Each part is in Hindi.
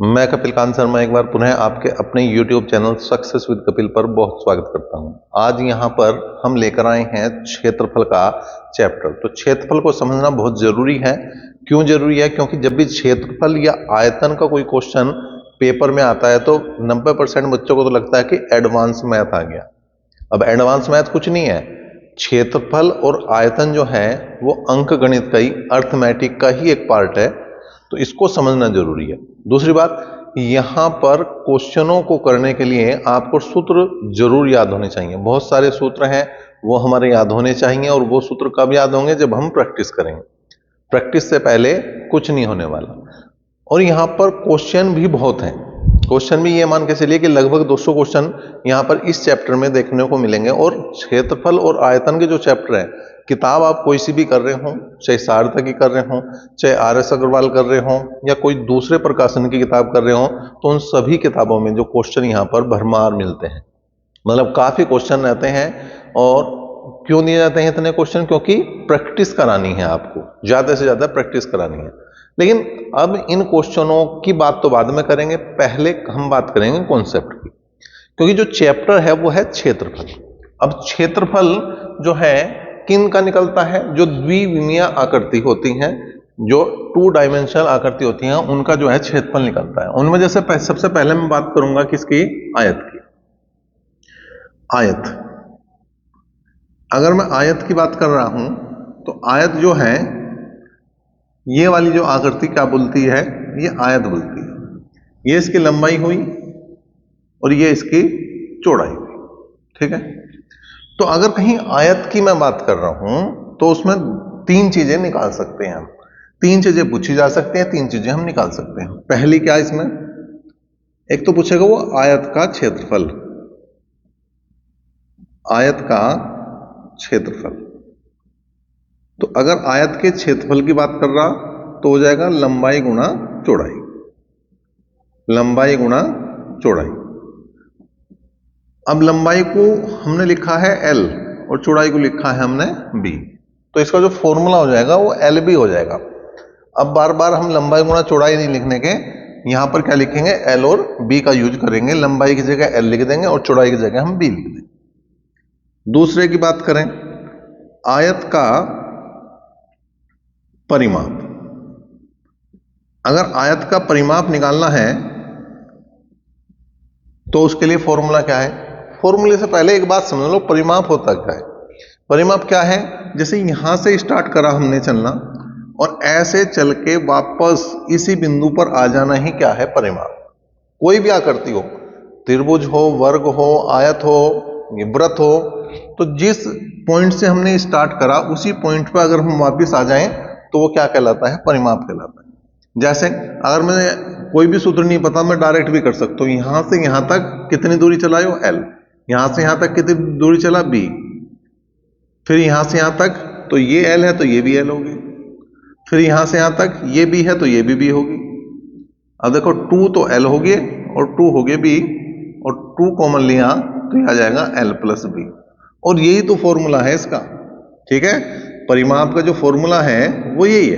मैं कपिल कांत शर्मा एक बार पुनः आपके अपने YouTube channel success with Kapil पर बहुत स्वागत करता हूं। आज यहां पर हम लेकर आए हैं क्षेत्रफल का चैप्टर। तो क्षेत्रफल को समझना बहुत जरूरी है। क्यों जरूरी है? क्योंकि जब भी क्षेत्रफल या आयतन का कोई क्वेश्चन पेपर में आता है तो 90% बच्चों को तो लगता है कि एडवांस मैथ आ गया। अब एडवांस मैथ कुछ नहीं है। क्षेत्रफल और आयतन जो है वो अंक गणित का ही, अर्थमेटिक का ही एक पार्ट है। तो इसको समझना जरूरी है। दूसरी बात, यहां पर क्वेश्चनों को करने के लिए आपको सूत्र जरूर याद होने चाहिए। बहुत सारे सूत्र हैं वो हमारे याद होने चाहिए, और वो सूत्र कब याद होंगे? जब हम प्रैक्टिस करेंगे। प्रैक्टिस से पहले कुछ नहीं होने वाला। और यहां पर क्वेश्चन भी बहुत हैं। क्वेश्चन भी ये मान के चलिए कि लगभग 200 क्वेश्चन यहां पर इस चैप्टर में देखने को मिलेंगे। और क्षेत्रफल और आयतन के जो चैप्टर है, किताब आप कोई सी भी कर रहे हो, चाहे सारथा की कर रहे हो, चाहे RS अग्रवाल कर रहे हो, या कोई दूसरे प्रकाशन की किताब कर रहे हो, तो उन सभी किताबों में जो क्वेश्चन यहाँ पर भरमार मिलते हैं। मतलब काफी क्वेश्चन रहते हैं। और क्यों दिए जाते हैं इतने क्वेश्चन? क्योंकि प्रैक्टिस करानी है, आपको ज्यादा से ज्यादा प्रैक्टिस करानी है। लेकिन अब इन क्वेश्चनों की बात तो बाद में करेंगे, पहले हम बात करेंगे कॉन्सेप्ट की। क्योंकि जो चैप्टर है वो है क्षेत्रफल। अब क्षेत्रफल जो है किन का निकलता है? जो द्विविमीय आकृति होती हैं, जो 2 डायमेंशनल आकृति होती हैं, उनका जो है क्षेत्रफल निकलता है। उनमें जैसे सबसे पहले मैं बात करूंगा किसकी? आयत की। आयत, अगर मैं आयत की बात कर रहा हूं तो आयत जो है, ये वाली जो आकृति क्या बोलती है? ये आयत बोलती है। ये इसकी लंबाई हुई और ये इसकी चौड़ाई हुई। ठीक है। तो अगर कहीं आयत की मैं बात कर रहा हूं तो उसमें 3 चीजें निकाल सकते हैं हम। 3 चीजें पूछी जा सकती हैं, 3 चीजें हम निकाल सकते हैं। पहली क्या इसमें? एक तो पूछेगा वो आयत का क्षेत्रफल। आयत का क्षेत्रफल। तो अगर आयत के क्षेत्रफल की बात कर रहा तो हो जाएगा लंबाई गुणा चौड़ाई। लंबाई गुणा चौड़ाई। अब लंबाई को हमने लिखा है L और चौड़ाई को लिखा है हमने B। तो इसका जो फॉर्मूला हो जाएगा वो LB हो जाएगा। अब बार बार हम लंबाई गुणा चौड़ाई नहीं लिखने के, यहां पर क्या लिखेंगे? L और B का यूज करेंगे। लंबाई की जगह L लिख देंगे और चौड़ाई की जगह हम B लिख देंगे। दूसरे की बात करें, आयत का परिमाप। अगर आयत का परिमाप निकालना है तो उसके लिए फॉर्मूला क्या है? फॉर्मूले से पहले एक बात समझ लो, परिमाप होता क्या है? परिमाप क्या है? जैसे यहां से स्टार्ट करा हमने चलना और ऐसे चल के वापस इसी बिंदु पर आ जाना ही क्या है? परिमाप। कोई भी आकृति हो, त्रिभुज हो, वर्ग हो, आयत हो, वृत्त हो, तो जिस पॉइंट से हमने स्टार्ट करा उसी पॉइंट पर अगर हम वापस आ जाएं तो वो क्या कहलाता है? परिमाप कहलाता है। जैसे अगर मुझे कोई भी सूत्र नहीं पता, मैं डायरेक्ट भी कर सकता हूं। यहां से यहां तक कितनी दूरी चलाए हो? L। यहां से यहां तक कितनी दूरी चला? B। फिर यहां से यहां तक, तो ये L है तो ये भी L होगी। फिर यहां से यहां तक ये B है तो ये भी B होगी। अब देखो 2 तो L हो गए और 2 हो गए B, और 2 कॉमन लिया तो यह आ जाएगा L प्लस B। और यही तो फॉर्मूला है इसका। ठीक है। परिमाप का जो फॉर्मूला है वो यही है,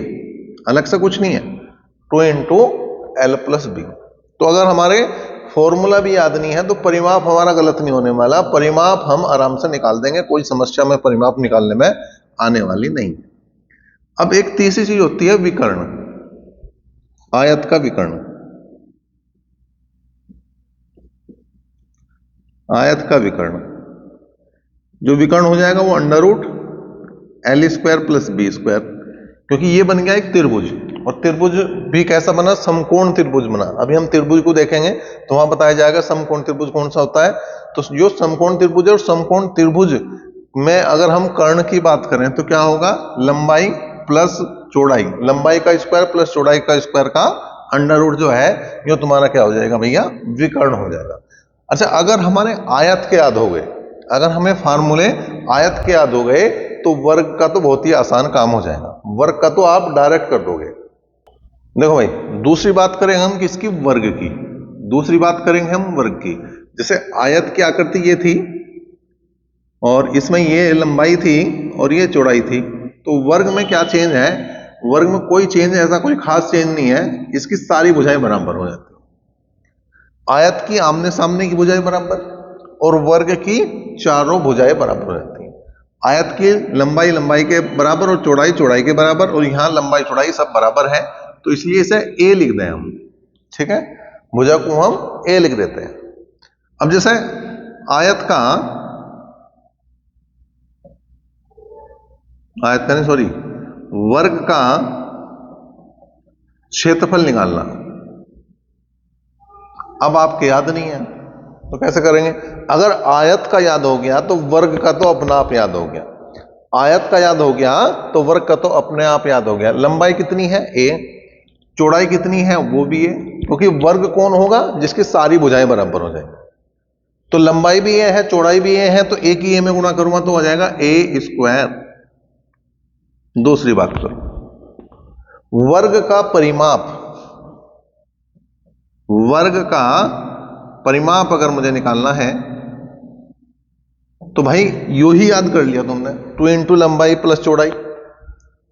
अलग से कुछ नहीं है। 2 इंटू L प्लस B। तो अगर हमारे फॉर्मूला भी याद नहीं है तो परिमाप हमारा गलत नहीं होने वाला। परिमाप हम आराम से निकाल देंगे, कोई समस्या में परिमाप निकालने में आने वाली नहीं है। अब एक तीसरी चीज होती है विकर्ण। आयत का विकर्ण। आयत का विकर्ण, जो विकर्ण हो जाएगा वो under root L square plus B square. क्योंकि ये बन गया एक त्रिभुज, और त्रिभुज भी कैसा बना? समकोण त्रिभुज बना। अभी हम त्रिभुज को देखेंगे तो वहां बताया जाएगा समकोण त्रिभुज कौन सा होता है। तो जो समकोण त्रिभुज है और समकोण त्रिभुज में अगर हम कर्ण की बात करें तो क्या होगा? लंबाई प्लस चौड़ाई। लंबाई का स्क्वायर प्लस चौड़ाई का स्क्वायर का अंडर रूट जो है, ये तुम्हारा क्या हो जाएगा भैया? विकर्ण हो जाएगा। अच्छा, अगर हमारे आयत के याद हो गए, अगर हमें फार्मूले आयत के याद हो गए तो वर्ग का तो बहुत ही आसान काम हो जाएगा। वर्ग का तो आप डायरेक्ट कर दोगे। देखो भाई, दूसरी बात करेंगे हम किसकी? वर्ग की। दूसरी बात करेंगे हम वर्ग की। जैसे आयत की आकृति ये थी और इसमें ये लंबाई थी और ये चौड़ाई थी, तो वर्ग में क्या चेंज है? वर्ग में कोई चेंज, ऐसा कोई खास चेंज नहीं है। इसकी सारी भुजाएं बराबर हो जाती है। आयत की आमने सामने की भुजाएं बराबर और वर्ग की चारों भुजाएं बराबर रहती हैं। आयत की लंबाई लंबाई के बराबर और चौड़ाई चौड़ाई के बराबर, और यहां लंबाई चौड़ाई सब बराबर है, तो इसलिए इसे ए लिख दें हम। ठीक है, भुजा को हम ए लिख देते हैं। अब जैसे आयत का वर्ग का क्षेत्रफल निकालना अब आपके याद नहीं है तो कैसे करेंगे? अगर आयत का याद हो गया तो वर्ग का तो अपना आप याद हो गया, आयत का याद हो गया तो वर्ग का तो अपने आप याद हो गया। लंबाई कितनी है? ए। चौड़ाई कितनी है? वो भी है, क्योंकि वर्ग कौन होगा? जिसकी सारी भुजाएं बराबर हो जाएंगी। तो लंबाई भी ए है, चौड़ाई भी ए है, तो ए की ए में गुणा करूंगा तो हो जाएगा ए स्क्वायर। दूसरी बात करो, वर्ग का परिमाप, वर्ग का परिमाप अगर मुझे निकालना है तो भाई यू ही याद कर लिया तुमने, 2 इंटू लंबाई प्लस चौड़ाई।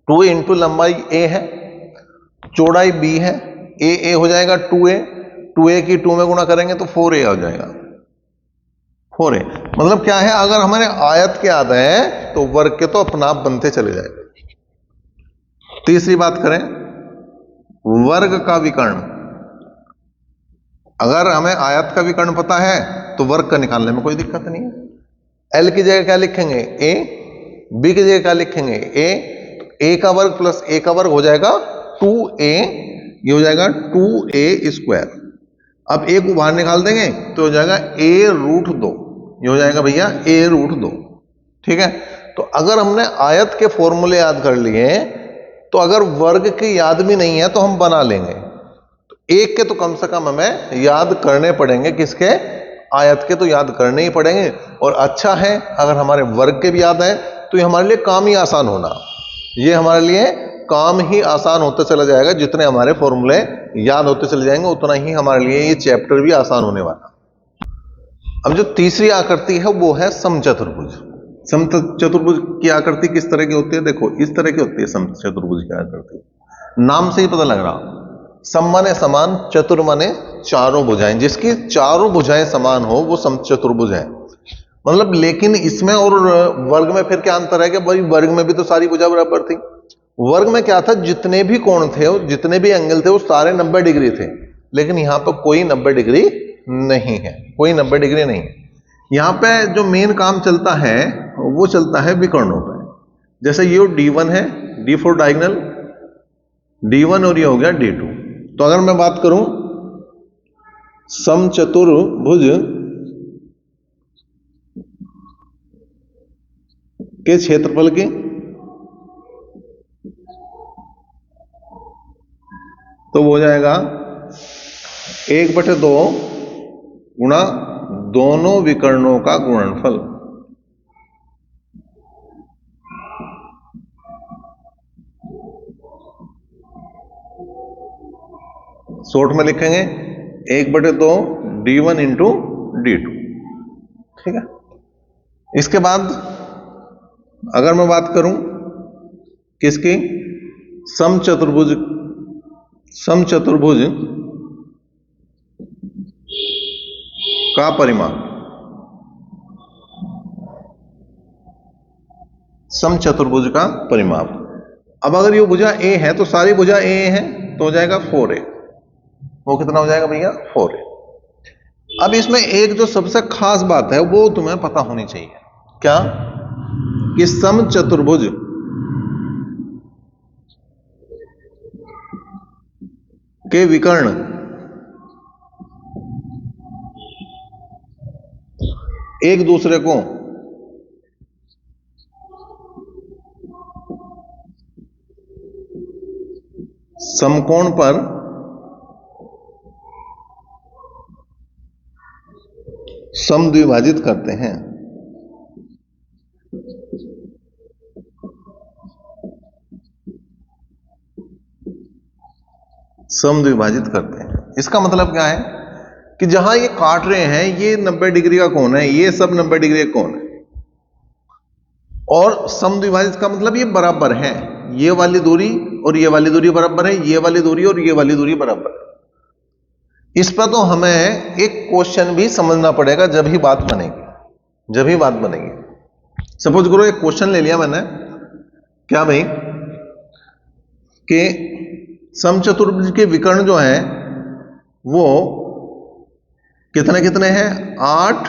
2 इंटू लंबाई ए है, चौड़ाई बी है, ए हो जाएगा 2a, 2a की 2 में गुणा करेंगे तो 4a हो जाएगा। 4a मतलब क्या है? अगर हमारे आयत के याद है तो वर्ग के तो अपना आप बनते चले जाएंगे। तीसरी बात करें, वर्ग का विकर्ण। अगर हमें आयत का विकर्ण पता है तो वर्ग का निकालने में कोई दिक्कत नहीं है। एल की जगह क्या लिखेंगे? ए। बी की जगह क्या लिखेंगे? ए। ए का वर्ग प्लस ए का वर्ग हो जाएगा 2a, ये हो जाएगा 2a स्क्वायर। अब ए को बाहर निकाल देंगे तो हो जाएगा a√2, ये हो जाएगा भैया a√2। ठीक है, तो अगर हमने आयत के फॉर्मूले याद कर लिए तो अगर वर्ग की याद भी नहीं है तो हम बना लेंगे। तो एक के तो कम से कम हमें याद करने पड़ेंगे, किसके? आयत के तो याद करने ही पड़ेंगे। और अच्छा है अगर हमारे वर्ग के भी याद है तो ये हमारे लिए काम ही आसान होना, ये हमारे लिए काम ही आसान होता चला जाएगा। जितने हमारे फॉर्मूले याद होते चले जाएंगे उतना ही हमारे लिए ये चैप्टर भी आसान होने वाला। अब जो तीसरी आकृति है वो है समचतुर्भुज। समचतुर्भुज की आकृति किस तरह की होती है? देखो इस तरह की होती है समचतुर्भुज की आकृति, नाम से ही पता लग रहा। सम माने समान, चतुर माने चारों भुजाएं, जिसकी चारों भुजाएं समान हो वो समचतुर्भुज है। मतलब लेकिन इसमें और वर्ग में फिर क्या अंतर है कि भाई वर्ग में भी तो सारी भुजा बराबर थी। वर्ग में क्या था? जितने भी कोण थे, जितने भी एंगल थे वो सारे 90 डिग्री थे, लेकिन यहां पर कोई 90 डिग्री नहीं है, कोई 90 डिग्री नहीं। यहां पे जो मेन काम चलता है वो चलता है विकर्णों पे। जैसे ये D1 है, D फॉर डायगोनल, D1, और ये हो गया D2। तो अगर मैं बात करूं समचतुर्भुज के क्षेत्रफल की, तो वो हो जाएगा 1/2 गुणा दोनों विकर्णों का गुणनफल। शॉर्ट में लिखेंगे 1/2 D1 इंटू D2। ठीक है, इसके बाद अगर मैं बात करूं किसकी? समचतुर्भुज का परिमाप। समचतुर्भुज का परिमाप। अब अगर ये भुजा ए है तो सारी भुजा ए है तो हो जाएगा 4a। वो कितना हो जाएगा भैया? 4a। अब इसमें एक जो सबसे खास बात है वो तुम्हें पता होनी चाहिए, क्या? कि समचतुर्भुज के विकर्ण एक दूसरे को समकोण पर समद्विभाजित करते हैं। समद्विभाजित करते हैं, इसका मतलब क्या है कि जहां ये काट रहे हैं ये 90 डिग्री का कोण है, ये सब 90 डिग्री का कोण है, और समद्विभाजित का मतलब ये बराबर है। ये वाली दूरी और ये वाली दूरी बराबर है, ये वाली दूरी और ये वाली दूरी बराबर है। इस पर तो हमें एक क्वेश्चन भी समझना पड़ेगा जब ही बात बनेगी, जब ही बात बनेगी। सपोज करो एक क्वेश्चन ले लिया मैंने, क्या भाई, कि समचतुर्भुज के विकर्ण जो हैं वो कितने कितने हैं, 8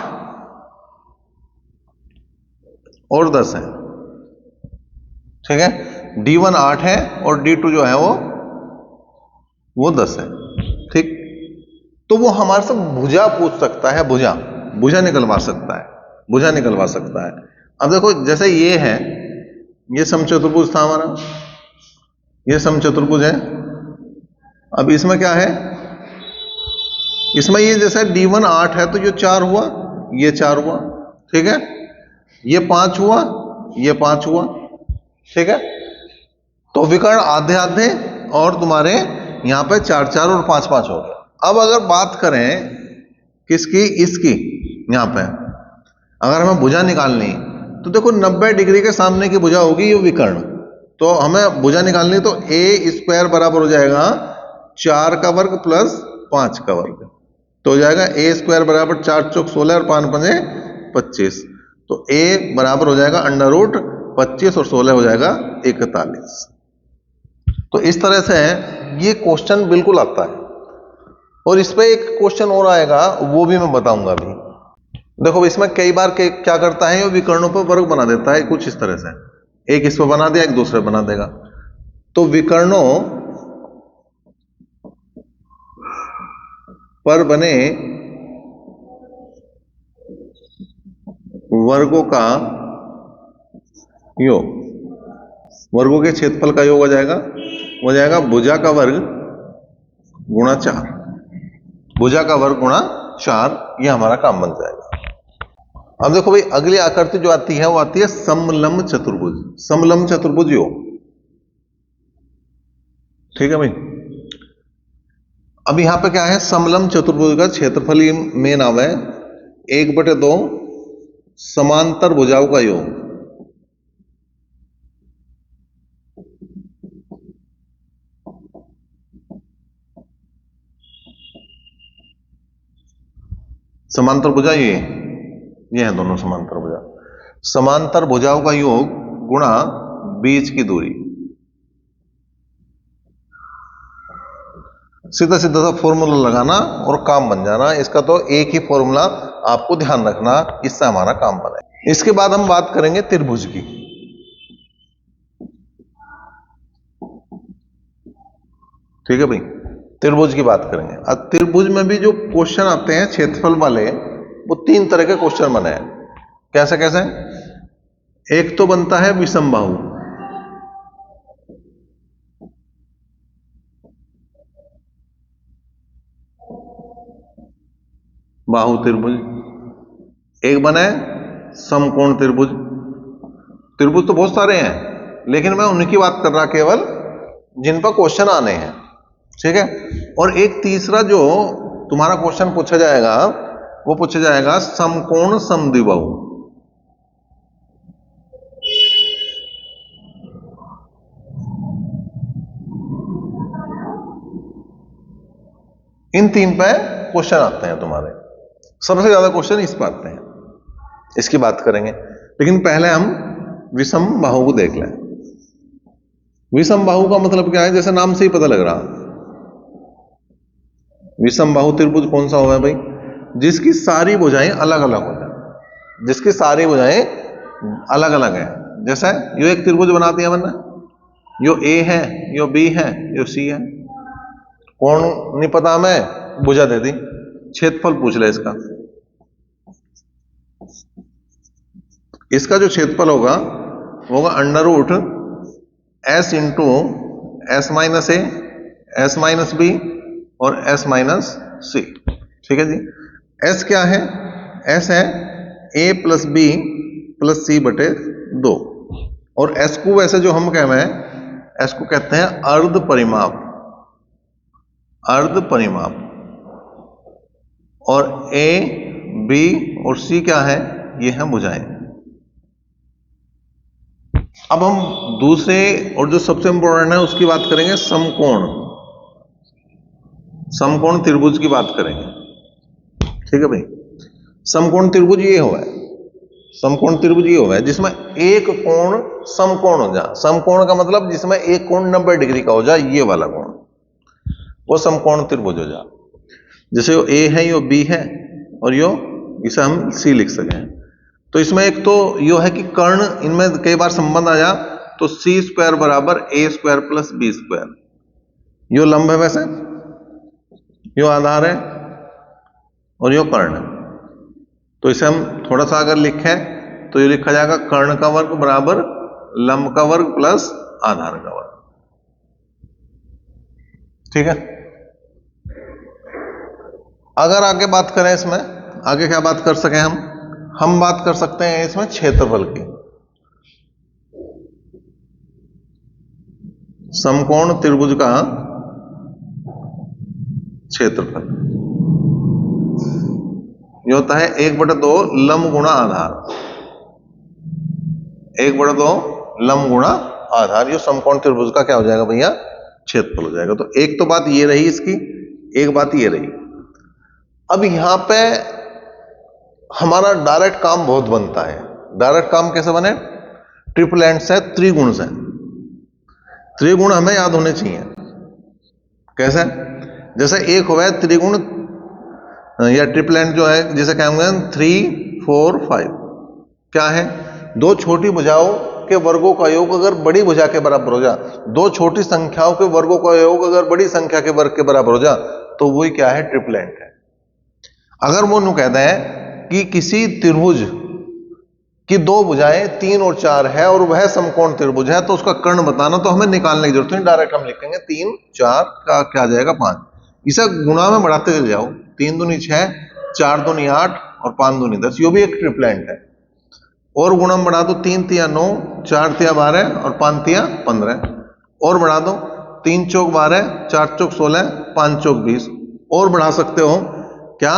और 10 है, ठीक है। D1 8 है और D2 जो है वो 10 है, ठीक। तो वो हमारे से भुजा पूछ सकता है, भुजा भुजा निकलवा सकता है, भुजा निकलवा सकता है। अब देखो जैसे ये है, ये समचतुर्भुज था हमारा, ये समचतुर्भुज है। अब इसमें क्या है, इसमें ये जैसे D1 8 है तो ये 4 हुआ, ये 4 हुआ, ठीक है। ये 5 हुआ, ये 5 हुआ, ठीक है। तो विकर्ण आधे आधे और तुम्हारे यहां पे 4 4 और 5 5 हो गया। अब अगर बात करें किसकी, इसकी, यहां पे अगर हमें भुजा निकालनी तो देखो 90 डिग्री के सामने की भुजा होगी ये विकर्ण, तो हमें भुजा निकालनी तो a² बराबर हो जाएगा 4 का वर्ग प्लस 5 का वर्ग, तो हो जाएगा a² बराबर 4 चौक 16 और 5 पंजे 25, तो a बराबर हो जाएगा √25 और 16 हो जाएगा 41। तो इस तरह से ये क्वेश्चन बिल्कुल आता है। और इस पे एक क्वेश्चन और आएगा, वो भी मैं बताऊंगा अभी। देखो इसमें कई बार क्या करता है, ये विकर्णों पर वर्ग बना देता है कुछ इस तरह से, एक इस पर बना दिया, एक दूसरे बना देगा। तो विकर्णों पर बने वर्गों का योग, वर्गों के क्षेत्रफल का योग हो जाएगा भुजा का वर्ग गुणा 4, भुजा का वर्ग गुणा 4, ये हमारा काम बन जाएगा। अब देखो भाई अगली आकृति जो आती है वो आती है समलंब चतुर्भुज, समलंब चतुर्भुज योग, ठीक है भाई। अब यहां पे क्या है, समलंब चतुर्भुज का क्षेत्रफल में नाम है 1/2 समांतर भुजाओं का योग। समांतर भुजा ये है दोनों समांतर भुजा, समांतर भुजाओं का योग गुणा बीच की दूरी। सीधा सीधा सा फॉर्मूला लगाना और काम बन जाना। इसका तो एक ही फॉर्मूला आपको ध्यान रखना, इससे हमारा काम बने। इसके बाद हम बात करेंगे त्रिभुज की, ठीक है भाई, त्रिभुज की बात करेंगे। अब त्रिभुज में भी जो क्वेश्चन आते हैं क्षेत्रफल वाले, वो 3 तरह के क्वेश्चन बने हैं। कैसे कैसे, एक तो बनता है विषमबाहु, बाहु त्रिभुज, एक बना है समकोण त्रिभुज। त्रिभुज तो बहुत सारे हैं, लेकिन मैं उनकी बात कर रहा केवल जिन पर क्वेश्चन आने हैं, ठीक है। और एक तीसरा जो तुम्हारा क्वेश्चन पूछा जाएगा, वो पूछा जाएगा समकोण समद्विबाहु। इन 3 पे क्वेश्चन आते हैं तुम्हारे, सबसे ज्यादा क्वेश्चन इस पर आते हैं, इसकी बात करेंगे। लेकिन पहले हम विषम बाहु को देख लें। विषम बाहु का मतलब क्या है, जैसे नाम से ही पता लग रहा, विषम बाहु त्रिभुज कौन सा होगा भाई, जिसकी सारी भुजाएं अलग अलग हो जाए, जिसकी सारी भुजाएं अलग अलग है। जैसे यो एक त्रिभुज बना दिया मैंने, यो ए है, यो बी है, यो सी है, कौन नहीं पता हमें, भुजा दे दी, क्षेत्रफल पूछ ले इसका। इसका जो क्षेत्रफल होगा वो होगा √S इंटू S माइनस ए, S माइनस बी और S माइनस सी, ठीक है जी। S क्या है, S है A प्लस बी प्लस सी बटे 2, और S को वैसे जो हम कह रहे हैं, S को कहते हैं अर्ध परिमाप, अर्ध परिमाप। और A, B और C क्या है, ये है भुजाएं। अब हम दूसरे और जो सबसे इंपॉर्टेंट है उसकी बात करेंगे, समकोण। समकोण त्रिभुज की बात करेंगे। ठीक है भाई, समकोण त्रिभुज ये हुआ है, समकोण त्रिभुज ये हुआ है जिसमें एक कोण समकोण हो जाए। समकोण का मतलब जिसमें एक कोण 90 डिग्री का हो जाए, ये वाला कोण, वो समकोण त्रिभुज हो जाए। जैसे यो ए है, यो बी है, और यो इसे हम सी लिख सके। तो इसमें एक तो यो है कि कर्ण, इनमें कई बार संबंध आ जा, तो सी स्क्वायर बराबर ए स्क्वायर प्लस बी स्क्वायर। यो लंब है वैसे, यो आधार है, और यो कर्ण है। तो इसे हम थोड़ा सा अगर लिखें तो ये लिखा जाएगा कर्ण का वर्ग बराबर लंब का वर्ग प्लस आधार का वर्ग। ठीक है। अगर आगे बात करें इसमें, आगे क्या बात कर सकें हम बात कर सकते हैं इसमें क्षेत्रफल की। समकोण त्रिभुज का क्षेत्रफल ये होता है 1/2 लंब गुणा आधार, 1/2 लंब गुणा आधार। ये समकोण त्रिभुज का क्या हो जाएगा भैया, क्षेत्रफल हो जाएगा। तो एक तो बात ये रही इसकी, एक बात ये रही। अब यहां पे हमारा डायरेक्ट काम बहुत बनता है। डायरेक्ट काम कैसे बने, ट्रिपलेंट से, त्रिगुण से। त्रिगुण हमें याद होने चाहिए। कैसे, जैसे एक हुआ है त्रिगुण या ट्रिपलेंट जो है, जिसे कहेंगे 3, 4, 5। क्या है, दो छोटी भुजाओं के वर्गों का योग अगर बड़ी भुजा के बराबर हो जा, दो छोटी संख्याओं के वर्गों का योग अगर बड़ी संख्या के वर्ग के बराबर हो जा, तो वही क्या है, ट्रिपलेंट है। अगर वो नु कहते हैं कि किसी त्रिभुज की दो भुजाएं 3 और 4 है और वह समकोण त्रिभुज है, तो उसका कर्ण बताना, तो हमें निकालने की जरूरत नहीं, डायरेक्ट हम लिखेंगे 3, 4 का क्या आ जाएगा 5। इसे गुणा में बढ़ाते चले जाओ, 3 दूनी 6, 4 दूनी 8 और 5 दूनी 10, यो भी एक ट्रिपलेंट है। और गुणा में बढ़ा दो, 3 तिया 9, 4 तिया 12 और 5 तिया 15। और बढ़ा दो, 3 चौक 12, 4 चौक 16, 5 चौक 20। और बढ़ा सकते हो क्या,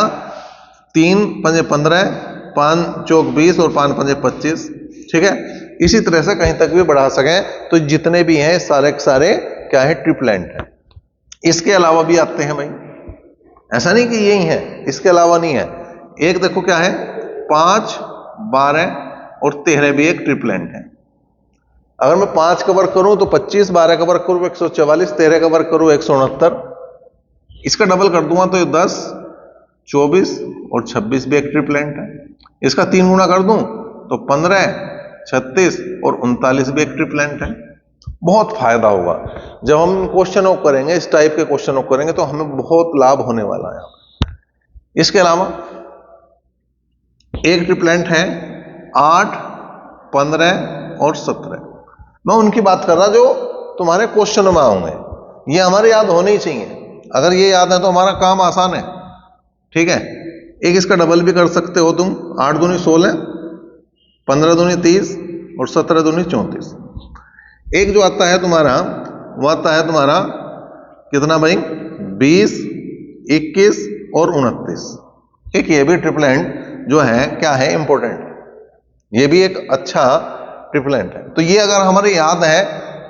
3 पंजे 15, 5 चौक 20 और 5 पंजे 25। ठीक है, इसी तरह से कहीं तक भी बढ़ा सकें। तो जितने भी हैं सारे के सारे क्या है, ट्रिपलेंट है। इसके अलावा भी आते हैं भाई, ऐसा नहीं कि यही है, इसके अलावा नहीं है। एक देखो क्या है, 5, 12 और 13 भी एक ट्रिपलेंट है। अगर मैं 5 का वर्ग करूं तो 25, 12 का वर्ग करूं 144, 13 का वर्ग करूं 169। इसका डबल कर दूंगा तो ये 10, 24 और 26 भी एक ट्रिपलेंट है। इसका 3 गुना कर दूं तो 15, 36 और 39 भी एक ट्रिपलेंट है। बहुत फायदा होगा जब हम क्वेश्चन ऑफ करेंगे, इस टाइप के क्वेश्चन ऑफ करेंगे, तो हमें बहुत लाभ होने वाला है। इसके अलावा एक ट्रिपलेंट है 8, 15 और 17। मैं उनकी बात कर रहा जो तुम्हारे क्वेश्चन में होंगे, ये हमारे याद होने ही चाहिए। अगर ये याद है तो हमारा काम आसान है। ठीक है, एक इसका डबल भी कर सकते हो तुम, 8 दूनी 16, 15 दूनी 30 और 17 दूनी 34। एक जो आता है तुम्हारा, वो आता है तुम्हारा कितना भाई, 20, 21 और 29। एक ये भी ट्रिपलेंट जो है क्या है, इंपॉर्टेंट, ये भी एक अच्छा ट्रिपलेंट है। तो ये अगर हमारे याद है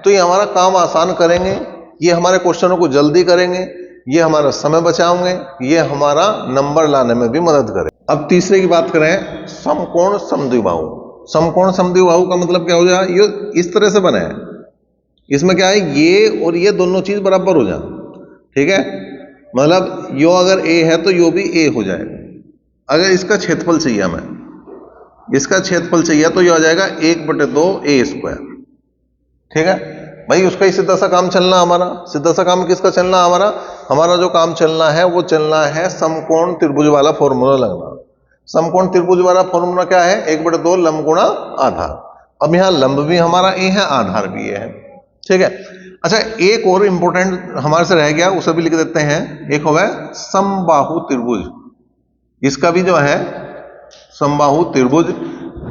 तो ये हमारा काम आसान करेंगे, ये हमारे क्वेश्चनों को जल्दी करेंगे, ये हमारा समय बचाओगे, ये हमारा नंबर लाने में भी मदद करें। अब तीसरे की बात करें, समकोण समद्विबाहु। समकोण समद्विबाहु का मतलब क्या हो जाए, ये इस तरह से बना है, इसमें क्या है, ये और ये दोनों चीज बराबर हो जाए। ठीक है, मतलब यो अगर ए है तो यो भी ए हो जाएगा। अगर इसका क्षेत्रफल चाहिए हमें, इसका क्षेत्रफल चाहिए तो ये आ जाएगा 1/2 ए स्क्वायर। ठीक है भाई, उसका ही सीधा सा काम चलना हमारा। सीधा सा काम किसका चलना हमारा, हमारा जो काम चलना है वो चलना है समकोण त्रिभुज वाला फॉर्मूला लगना। समकोण त्रिभुज वाला फॉर्मूला क्या है, 1/2 लंब गुणा आधार। अब यहां लंब भी हमारा ए है, आधार भी ए है। ठीक है, अच्छा एक और इंपॉर्टेंट हमारे से रह गया, उसे भी लिख देते हैं। एक होगा समबाहु त्रिभुज, इसका भी जो है समबाहु त्रिभुज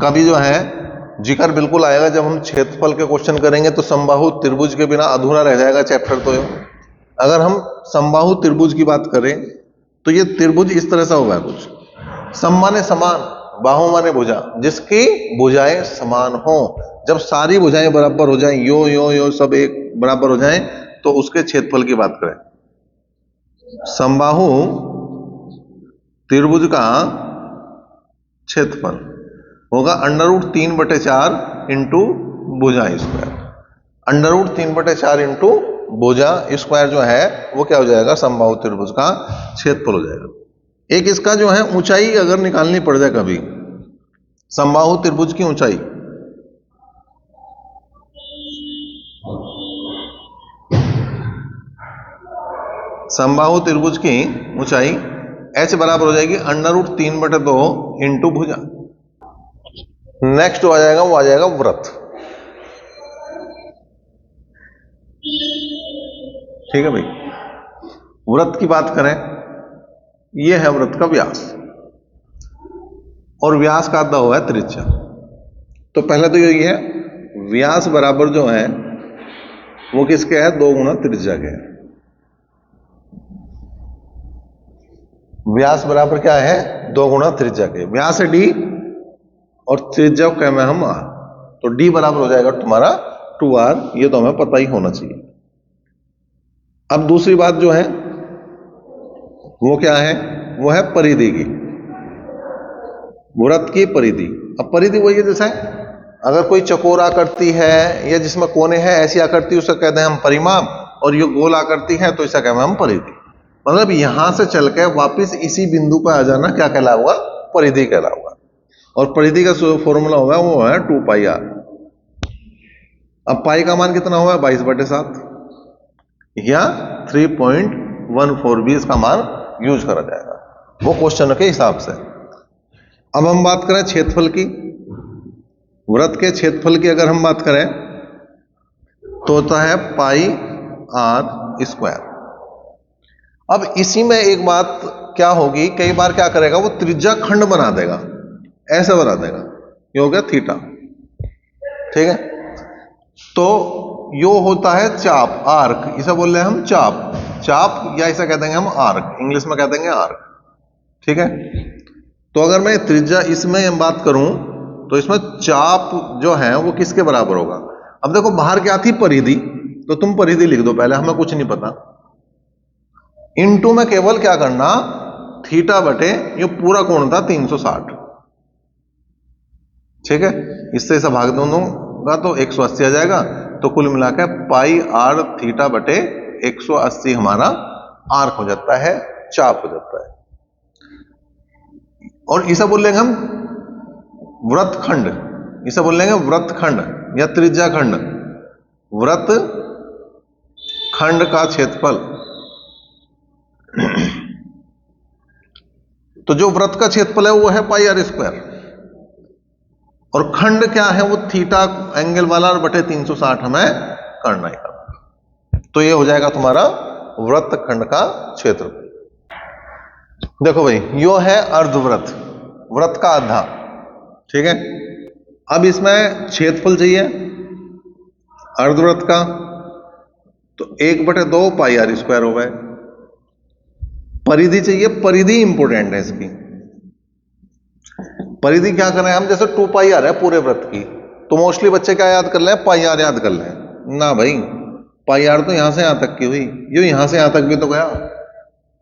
का भी जो है जिक्र बिल्कुल आएगा जब हम क्षेत्रफल के क्वेश्चन करेंगे। तो समबाहु त्रिभुज के बिना अधूरा रह जाएगा चैप्टर। तो अगर हम समबाहु त्रिभुज की बात करें तो ये त्रिभुज इस तरह से होगा कुछ, सम माने समान, बाहु माने भुजा, जिसकी भुजाएं समान हो। जब सारी भुजाएं बराबर हो जाएं, यो यो यो सब एक बराबर हो जाएं, तो उसके क्षेत्रफल की बात करें। समबाहु त्रिभुज का क्षेत्रफल होगा √3/4 इंटू भुजा स्क्वायर। √3/4 इंटू भुजा स्क्वायर जो है वो क्या हो जाएगा, समबाहु त्रिभुज का क्षेत्रफल हो जाएगा। एक इसका जो है ऊंचाई अगर निकालनी पड़ जाए कभी, समबाहु त्रिभुज की ऊंचाई, समबाहु त्रिभुज की ऊंचाई h बराबर हो जाएगी √3/2 इंटू भुजा। नेक्स्ट आ जाएगा, वो आ जाएगा वृत्त। ठीक है भाई, वृत्त की बात करें, ये है वृत्त का व्यास और व्यास का आधा हुआ है त्रिज्या। तो पहले तो यही है, व्यास बराबर जो है वो किसके है, 2 गुना त्रिज्या के है। व्यास बराबर क्या है, 2 गुना त्रिज्या के। व्यास है d और त्रिज्या को कहें हम r, तो d बराबर हो जाएगा तुम्हारा 2r। ये तो हमें पता ही होना चाहिए। अब दूसरी बात जो है वो क्या है, वो है परिधि की, वृत्त की परिधि। अब परिधि वही है जैसे अगर कोई चकोर आकृति है या जिसमें कोने हैं, ऐसी आकृति उसे कहते हैं हम परिमाप, और ये गोल आकृति है तो इसे कहते हैं हम परिधि। मतलब यहां से चल के वापिस इसी बिंदु पर आ जाना क्या कहलाऊगा, परिधि कहलाऊगा। और परिधि का जो फॉर्मूला होगा वो है 2πr। अब पाई का मान कितना हुआ, 22/7 या 3.14 भी इसका मान यूज करा जाएगा, वो क्वेश्चन के हिसाब से। अब हम बात करें क्षेत्रफल की, वृत्त के क्षेत्रफल की अगर हम बात करें तो होता है πr²। अब इसी में एक बात क्या होगी, कई बार क्या करेगा वो त्रिज्या खंड बना देगा, ऐसे बना देगा, ये हो गया थीटा। ठीक है, तो यो होता है चाप, आर्क, इसे बोल रहे हैं हम चाप, चाप या इसे कह देंगे हम आर्क, इंग्लिश में कह देंगे आर्क। ठीक है, तो अगर मैं त्रिज्या इसमें हम बात करूं तो इसमें चाप जो है वो किसके बराबर होगा। अब देखो बाहर क्या थी, परिधि, तो तुम परिधि लिख दो पहले, हमें कुछ नहीं पता। इनटू में केवल क्या करना, थीटा बटे ये पूरा कोण था 360। ठीक है, इससे इसे भाग दूंगा तो 180 आ जाएगा। तो कुल मिलाकर πr² बटे 180 हमारा आर्क हो जाता है, चाप हो जाता है। और इसे बोल लेंगे हम वृत्त खंड, इसे बोल लेंगे वृत्त खंड या त्रिज्या खंड। वृत्त खंड का क्षेत्रफल, तो जो वृत्त का क्षेत्रफल है वो है πr², और खंड क्या है वो थीटा एंगल वाला और बटे 360 हमें करना ही करना। तो ये हो जाएगा तुम्हारा वृत्त खंड का क्षेत्रफल। देखो भाई, यो है अर्धवृत्त, वृत्त का आधा। ठीक है, अब इसमें क्षेत्रफल चाहिए अर्धवृत्त का, तो 1/2 πr² हो गए। परिधि चाहिए, परिधि इंपोर्टेंट है इसकी। परिधि क्या करें हम, जैसे 2πr है पूरे वृत्त की, तो मोस्टली बच्चे क्या याद कर लें, πr याद कर लें ना भाई। πr तो यहां से यहां तक की हुई, यो यहां से यहां तक भी तो गया।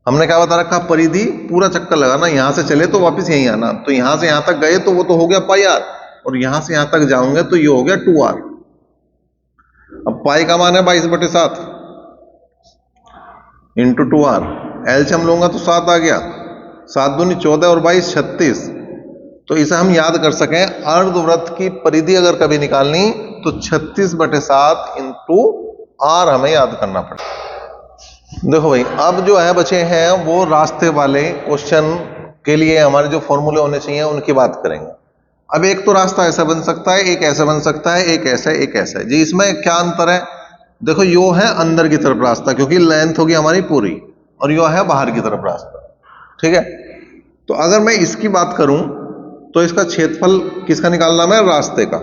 हमने क्या बता रखा, परिधि पूरा चक्कर लगाना, यहां से चले तो वापस यहीं आना, तो यहां से यहां तक गए तो वो तो हो गया πr, और यहां से यहां तक जाओगे तो ये हो गया 2r। अब पाई का मान है 22/7 इंटू 2r, एलसीएम लूंगा तो 7 आ गया, 7 दूनी 14 और 22 36। तो इसे हम याद कर सकें, अर्धवृत्त की परिधि अगर कभी निकालनी तो 36/7 इंटू r हमें याद करना पड़ेगा। देखो भाई, अब जो है बचे हैं वो रास्ते वाले क्वेश्चन के लिए हमारे जो फॉर्मूले होने चाहिए उनकी बात करेंगे। अब एक तो रास्ता ऐसा बन सकता है, एक ऐसा बन सकता है, एक ऐसा, एक ऐसा है जी। इसमें क्या अंतर है, देखो यो है अंदर की तरफ रास्ता क्योंकि लेंथ होगी हमारी पूरी, और यो है बाहर की तरफ रास्ता। ठीक है, तो अगर मैं इसकी बात करूं तो इसका क्षेत्रफल किसका निकालना है, रास्ते का।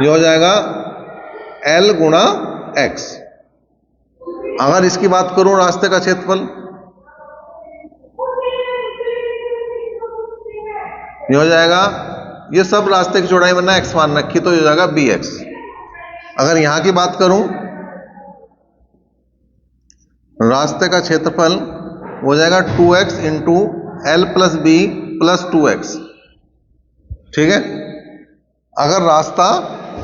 ये हो जाएगा L गुणा x। अगर इसकी बात करूं रास्ते का क्षेत्रफल, ये हो जाएगा, ये सब रास्ते की चौड़ाई बनना x मान रखी तो ये हो जाएगा bx। अगर यहां की बात करूं रास्ते का क्षेत्रफल हो जाएगा 2x into L plus B plus 2x। ठीक है, अगर रास्ता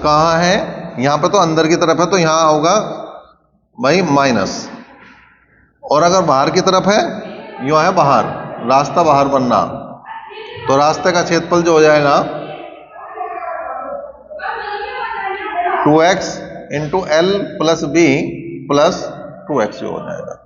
कहाँ है, यहां पे तो अंदर की तरफ है तो यहां होगा भाई माइनस, और अगर बाहर की तरफ है, यूं है बाहर, रास्ता बाहर बनना, तो रास्ते का क्षेत्रफल जो हो जाएगा 2x into L plus B plus 2x हो जाएगा।